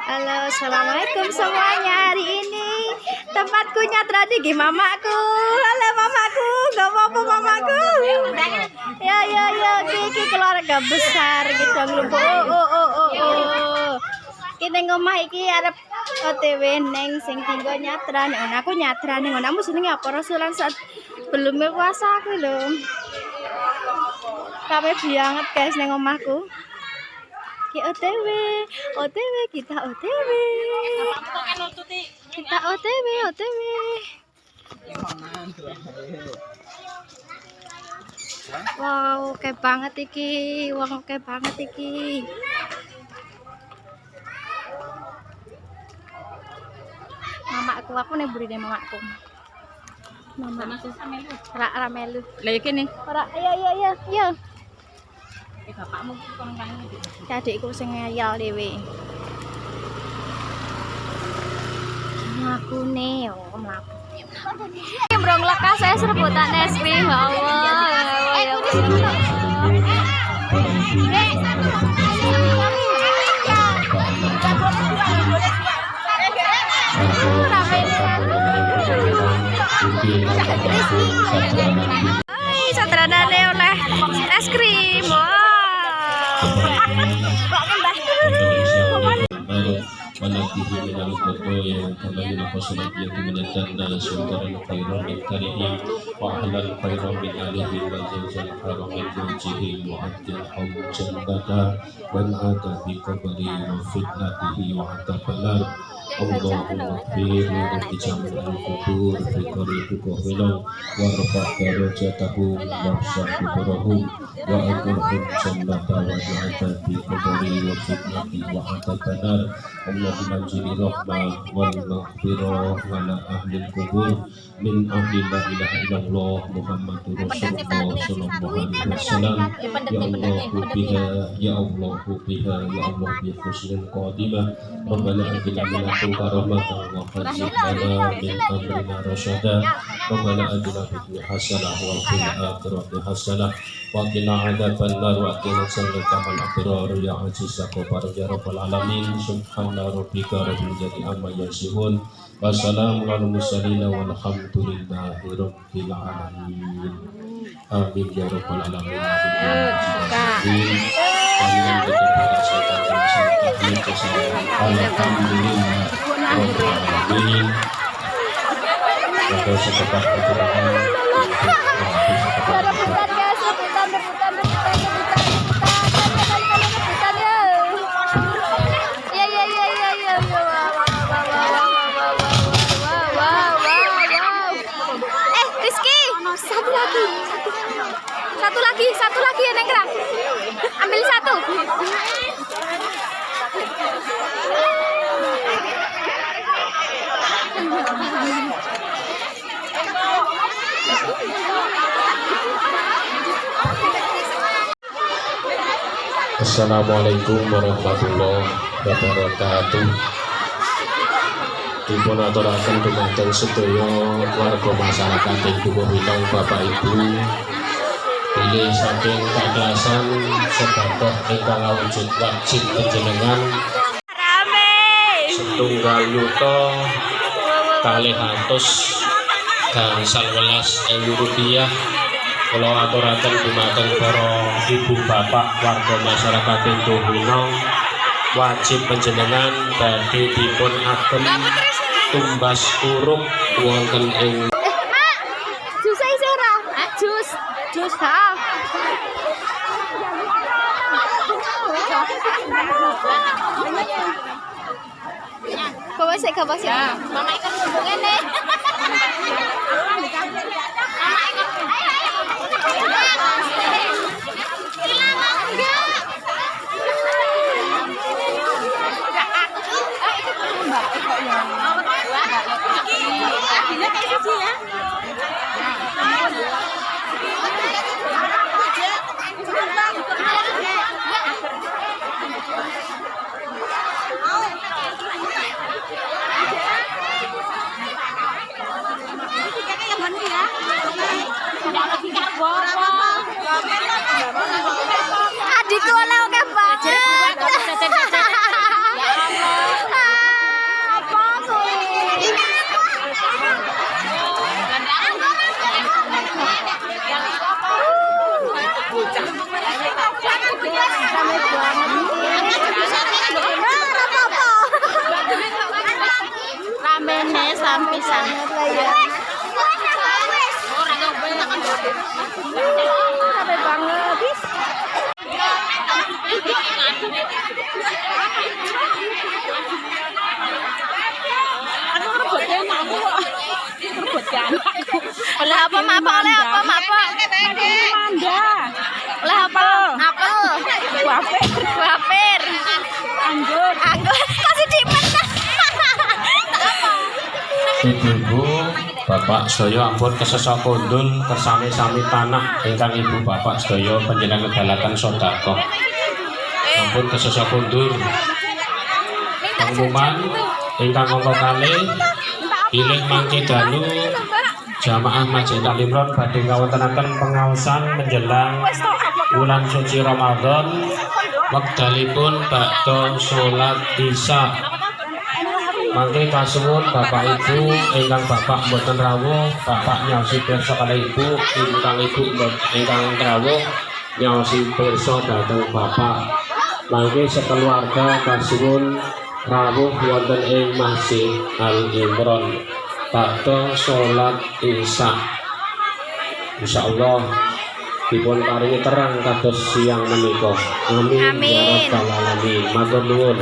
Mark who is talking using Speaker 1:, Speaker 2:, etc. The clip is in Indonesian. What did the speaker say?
Speaker 1: Halo, assalamualaikum semuanya. Hari ini tempatku nyatra di mamaku. Halo mamaku, gak apa-apa mamaku. Ya, iki keluarga besar gitu nglumpuh. Oh. Kene ngomah iki arep OTW neng sing tinggo nyatra nek aku nyatra ning ngono jenenge apa rasulan saat belum puasa aku lho. Kabe banget guys neng omahku. OTW kita OTW. Kita OTW. Wow, kayak banget iki. Mamaku aku nih buri deh mamaku. Ra melu. Lah iki nih. Ora iya. Bapakmu kongkang iki. Adikku sing ngeyel dhewe. Mlakune mlaku. Mbrong lekas saya serebutan es krim, ya Allah. Satranane oleh es krim.
Speaker 2: ونقيه من الخطايا كما ينقص الأبيض من الدنس وترى الخير من كره وأهل الخير من آله وزوج الحرم من زوجه وعبد الحوم جنة والعاد بقبره وفتنته وعذاب النار اللهم اغفر لجميع القبور بطريقك ولو وارفع درجتهم وارفع كبرهم وأجرهم جنة والعاد بقبره وفتنته وعذاب النار اللهم انزل الرحمة والمغفرة على أهل القبور من أهل لا إله إلا الله محمد رسول الله صلى الله عليه وسلم يا الله بها بحسن القادمة ربنا أجعلنا من كرامة وخزي لنا من أمرنا رشدا ربنا أجعلنا في الدنيا حسنة وفي الآخرة حسنة وقنا عذاب النار وقنا سنة الأبرار يا عزيز غفار يا رب العالمين سبحان ربك رب العزة عما يصفون وسلام على المرسلين والحمد لله رب العالمين آمين يا رب العالمين alhamdulillah alamin. Atau sekepat perjalanan
Speaker 1: satu lagi ya Nengkra. Ambil satu.
Speaker 2: Assalamualaikum warahmatullahi wabarakatuh. Dipun aturaken dumateng sedaya warga masyarakat ing Guwa Winong Bapak Ibu. Pilih saking kagelasan sebagai ingkang awujud wajib panjenengan setunggal yuta 211.000 rupiah kula aturaken dumateng para ibu bapak warga masyarakat ing Guwa Winong wajib panjenengan badhe dipun agem tumbas uruk wonten ing
Speaker 1: Jus Kawas ya. Mama ikan hubungin nih. Adikku oleh oke banget. pisan pisan. Capek banget. Oleh apa mak? Oleh apa mak? Oleh apa? Apel. Wafer. Anggur. Kasih cipet.
Speaker 2: Ibu-ibu, bapak sedaya ampun kesesa kondul kersane sami tanah ingkang ibu bapak sedaya panjenengan dalaken sedekah. Ampun kesesa kondul. Pengumuman ingkang angka kalih pilih mangke dalu jamaah Masjid Al Imron badhe ngawontenaken pengaosan menjelang bulan suci Ramadan wekdalipun badhe salat Isya. Mangke kasuwun Bapak Ibu ingkang bapak mboten rawuh, bapak nyaosi pirsa kalih ibu, ingkang ibu ingkang rawuh nyaosi pirsa dhateng bapak. Mangke sekeluarga kasuwun rawuh wonten ing Masjid Al Imron badhe salat Isya. Insyaallah dipun paringi terang kados siang menika. Amin ya rabbal alamin. Matur nuwun.